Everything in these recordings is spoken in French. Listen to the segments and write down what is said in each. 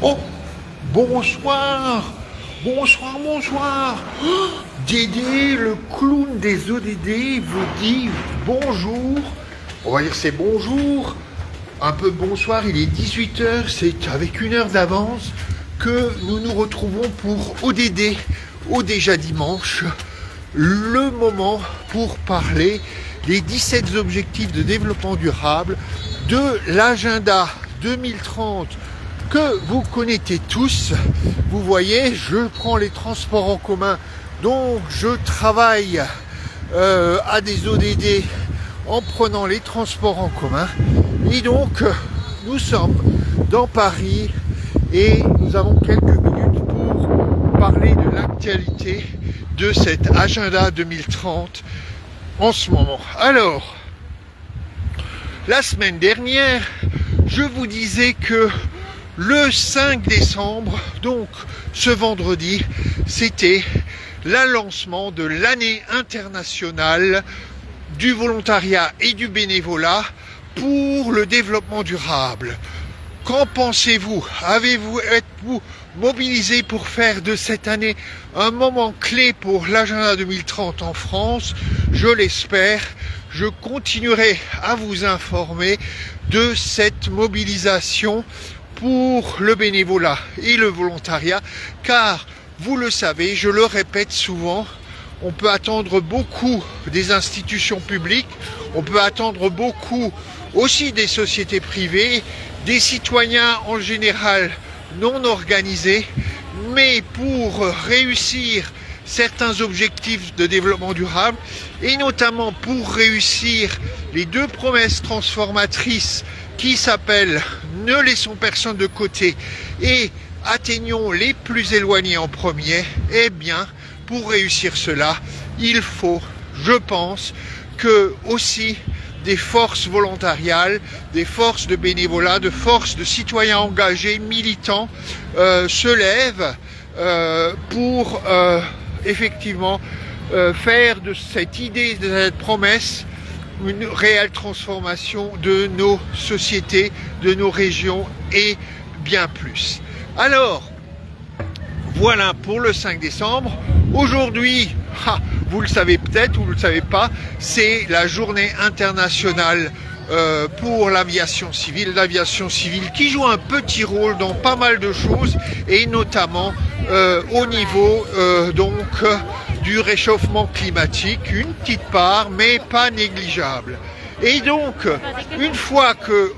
Oh, bonsoir, bonsoir, bonsoir. Oh, Dédé, le clown des ODD, vous dit bonjour. On va dire c'est bonjour, un peu bonsoir, il est 18h, c'est avec une heure d'avance que nous nous retrouvons pour ODD, au déjà dimanche, le moment pour parler des 17 objectifs de développement durable de l'agenda 2030 que vous connaissez tous. Vous voyez, je prends les transports en commun, donc je travaille à des ODD en prenant les transports en commun. Et donc, nous sommes dans Paris et nous avons quelques minutes pour parler de l'actualité de cet agenda 2030 en ce moment. Alors, la semaine dernière, je vous disais que le 5 décembre, donc ce vendredi, c'était le lancement de l'année internationale du volontariat et du bénévolat pour le développement durable. Qu'en pensez-vous? Êtes-vous mobilisé pour faire de cette année un moment clé pour l'agenda 2030 en France? Je l'espère. Je continuerai à vous informer de cette mobilisation pour le bénévolat et le volontariat, car vous le savez, je le répète souvent, on peut attendre beaucoup des institutions publiques, on peut attendre beaucoup aussi des sociétés privées, des citoyens en général non organisés, mais pour réussir certains objectifs de développement durable et notamment pour réussir les deux promesses transformatrices qui s'appellent « Ne laissons personne de côté » et « Atteignons les plus éloignés en premier », eh bien, pour réussir cela, il faut, je pense, que aussi des forces volontariales, des forces de bénévolat, de forces de citoyens engagés, militants, se lèvent pour effectivement faire de cette idée, de cette promesse, une réelle transformation de nos sociétés, de nos régions et bien plus. Alors, voilà pour le 5 décembre. Aujourd'hui, vous le savez peut-être ou vous ne le savez pas, c'est la journée internationale pour l'aviation civile. L'aviation civile qui joue un petit rôle dans pas mal de choses et notamment au niveau du réchauffement climatique, une petite part mais pas négligeable. Et donc, une fois que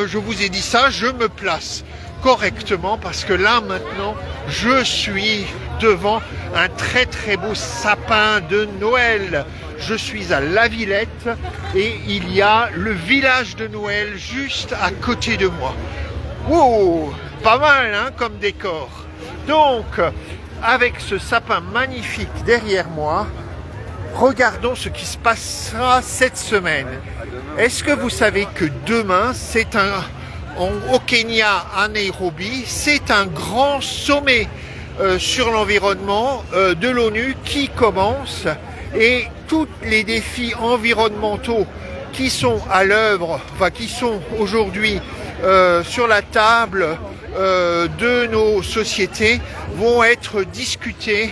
je vous ai dit ça, je me place correctement parce que là maintenant je suis devant un très très beau sapin de Noël. Je suis à La Villette et il y a le village de Noël juste à côté de moi. Wow, pas mal hein, comme décor. Donc avec ce sapin magnifique derrière moi, regardons ce qui se passera cette semaine. Est-ce que vous savez que demain au Kenya, à Nairobi, c'est un grand sommet sur l'environnement de l'ONU qui commence et tous les défis environnementaux qui sont à l'œuvre, qui sont aujourd'hui sur la table de nos sociétés vont être discutés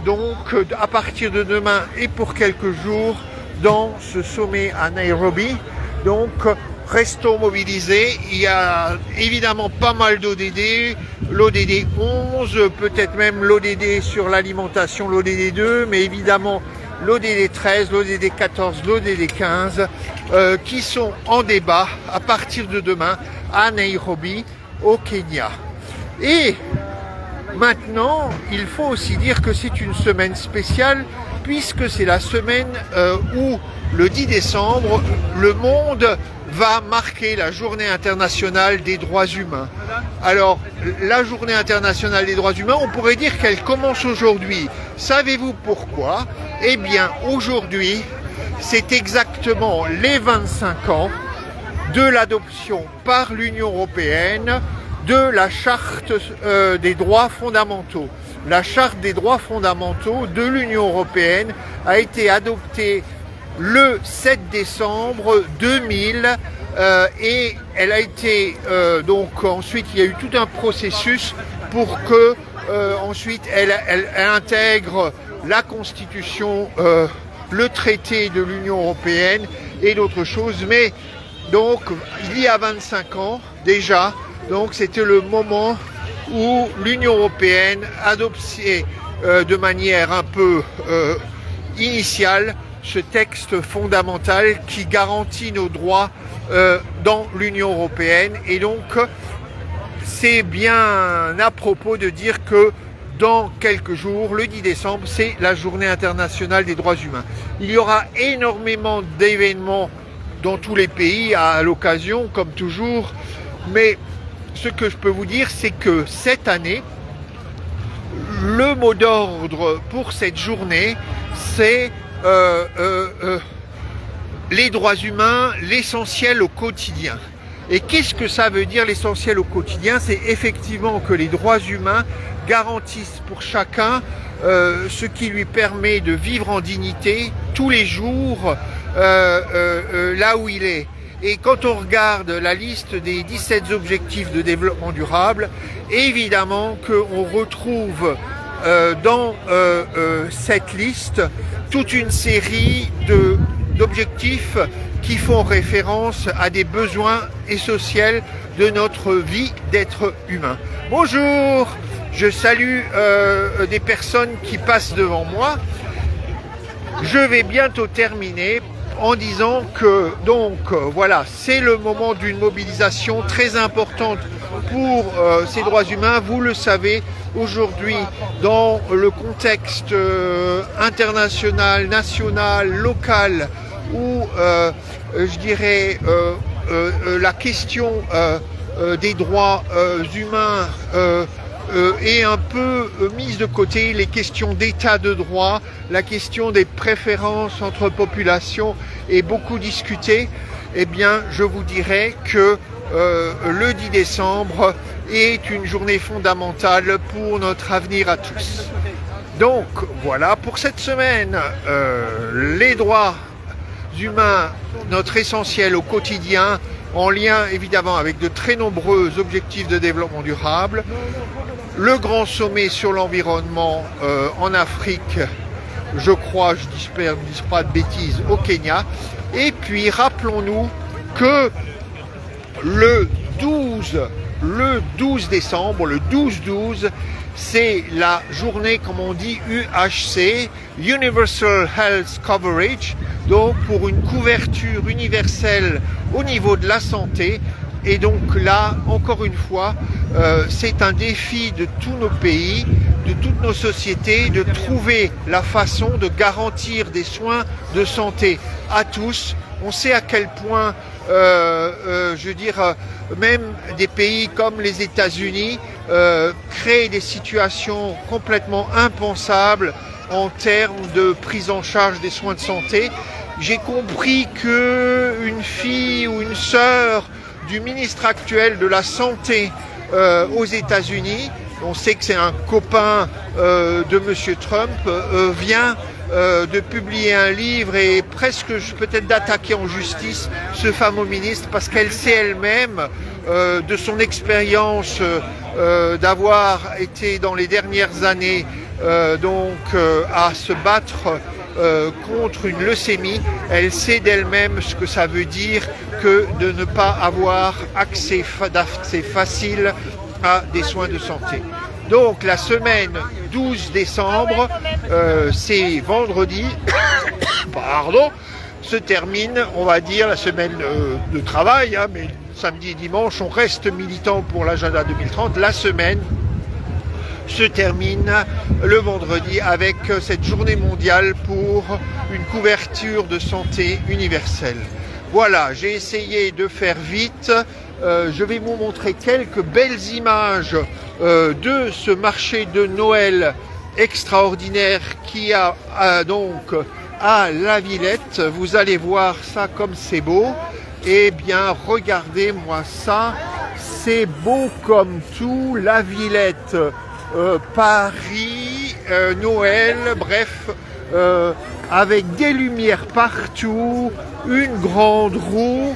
donc à partir de demain et pour quelques jours dans ce sommet à Nairobi. Donc restons mobilisés, il y a évidemment pas mal d'ODD, l'ODD 11, peut-être même l'ODD sur l'alimentation, l'ODD 2, mais évidemment l'ODD 13, l'ODD 14, l'ODD 15, qui sont en débat à partir de demain à Nairobi, au Kenya. Et maintenant, il faut aussi dire que c'est une semaine spéciale, puisque c'est la semaine où, le 10 décembre, le monde va marquer la journée internationale des droits humains. Alors, la journée internationale des droits humains, on pourrait dire qu'elle commence aujourd'hui. Savez-vous pourquoi? Eh bien, aujourd'hui, c'est exactement les 25 ans de l'adoption par l'Union européenne de la Charte des droits fondamentaux. La Charte des droits fondamentaux de l'Union européenne a été adoptée le 7 décembre 2000 et elle a été donc ensuite il y a eu tout un processus pour que ensuite elle intègre la Constitution, le traité de l'Union européenne et d'autres choses. Mais donc il y a 25 ans déjà, donc c'était le moment où l'Union européenne adoptait de manière un peu initiale ce texte fondamental qui garantit nos droits dans l'Union européenne. Et donc c'est bien à propos de dire que dans quelques jours, le 10 décembre, c'est la journée internationale des droits humains. Il y aura énormément d'événements dans tous les pays à l'occasion, comme toujours, mais ce que je peux vous dire, c'est que cette année, le mot d'ordre pour cette journée, c'est les droits humains, l'essentiel au quotidien. Et qu'est-ce que ça veut dire l'essentiel au quotidien? C'est effectivement que les droits humains garantissent pour chacun ce qui lui permet de vivre en dignité tous les jours là où il est. Et quand on regarde la liste des 17 objectifs de développement durable, évidemment qu'on retrouve dans cette liste toute une série d'objectifs qui font référence à des besoins essentiels de notre vie d'être humain. Bonjour, je salue des personnes qui passent devant moi. Je vais bientôt terminer en disant que donc voilà, c'est le moment d'une mobilisation très importante pour ces droits humains. Vous le savez, aujourd'hui, dans le contexte international, national, local, où je dirais la question des droits humains est un peu mise de côté, les questions d'état de droit, la question des préférences entre populations est beaucoup discutée. Eh bien, je vous dirais que le 10 décembre est une journée fondamentale pour notre avenir à tous. Donc, voilà pour cette semaine, les droits humains, notre essentiel au quotidien, en lien évidemment avec de très nombreux objectifs de développement durable, le grand sommet sur l'environnement en Afrique, je crois, je ne dis pas de bêtises, au Kenya. Et puis rappelons-nous que le 12 décembre, le 12-12, c'est la journée, comme on dit, UHC, Universal Health Coverage, donc pour une couverture universelle au niveau de la santé. Et donc là, encore une fois, c'est un défi de tous nos pays, de toutes nos sociétés, de trouver la façon de garantir des soins de santé à tous. On sait à quel point, je veux dire, même des pays comme les États-Unis créent des situations complètement impensables en termes de prise en charge des soins de santé. J'ai compris qu'une fille ou une sœur du ministre actuel de la Santé aux États-Unis, on sait que c'est un copain de M. Trump, vient de publier un livre et presque peut-être d'attaquer en justice ce fameux ministre parce qu'elle sait elle-même de son expérience d'avoir été dans les dernières années à se battre contre une leucémie. Elle sait d'elle-même ce que ça veut dire que de ne pas avoir accès facile à des soins de santé. Donc la semaine 12 décembre, c'est vendredi, pardon, se termine, on va dire, la semaine de travail, hein, mais samedi et dimanche, on reste militant pour l'agenda 2030. La semaine se termine le vendredi avec cette journée mondiale pour une couverture de santé universelle. Voilà, j'ai essayé de faire vite. Je vais vous montrer quelques belles images de ce marché de Noël extraordinaire qui a donc à La Villette. Vous allez voir ça comme c'est beau. Eh bien, regardez-moi ça, c'est beau comme tout. La Villette, Paris, Noël, bref, avec des lumières partout, une grande roue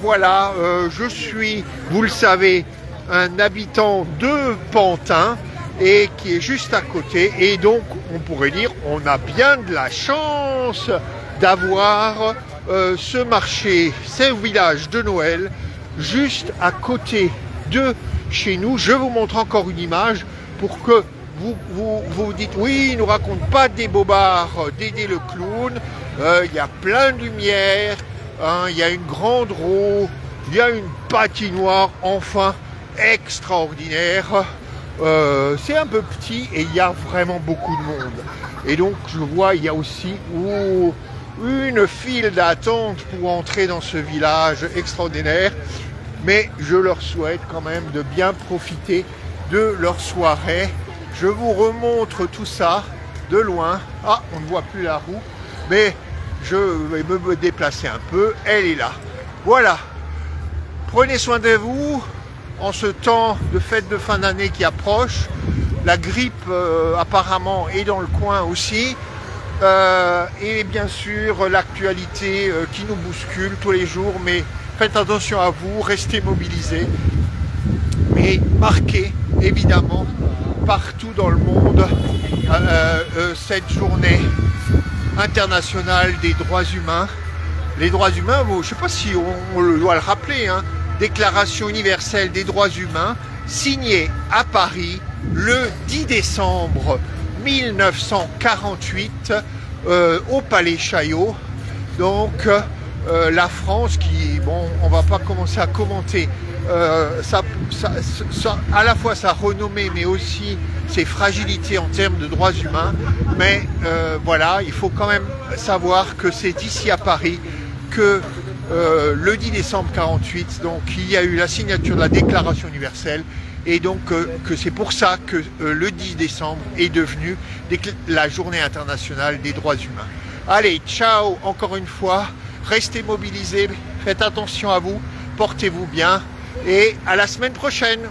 Voilà, je suis, vous le savez, un habitant de Pantin et qui est juste à côté. Et donc, on pourrait dire, on a bien de la chance d'avoir ce marché, ce village de Noël, juste à côté de chez nous. Je vous montre encore une image pour que vous dites, oui, il ne nous raconte pas des bobards d'aider le clown. Il y a plein de lumière, hein, il y a une grande roue, il y a une patinoire, enfin, extraordinaire. C'est un peu petit et il y a vraiment beaucoup de monde. Et donc, je vois, il y a aussi une file d'attente pour entrer dans ce village extraordinaire. Mais je leur souhaite quand même de bien profiter de leur soirée. Je vous remontre tout ça de loin. Ah, on ne voit plus la roue, mais je vais me déplacer un peu. Elle est là. Voilà. Prenez soin de vous en ce temps de fête de fin d'année qui approche. La grippe apparemment est dans le coin aussi. Et bien sûr l'actualité qui nous bouscule tous les jours. Mais faites attention à vous, restez mobilisés. Et marquez évidemment partout dans le monde cette journée internationale des droits humains. Les droits humains, je ne sais pas si on doit le rappeler, hein, Déclaration universelle des droits humains, signée à Paris le 10 décembre 1948 au Palais Chaillot. Donc la France qui, bon, on va pas commencer à commenter à la fois sa renommée mais aussi ses fragilités en termes de droits humains, mais voilà, il faut quand même savoir que c'est ici à Paris que le 10 décembre 1948, donc il y a eu la signature de la Déclaration universelle et donc que c'est pour ça que le 10 décembre est devenu la journée internationale des droits humains. Allez, ciao encore une fois, restez mobilisés, faites attention à vous, portez-vous bien et à la semaine prochaine.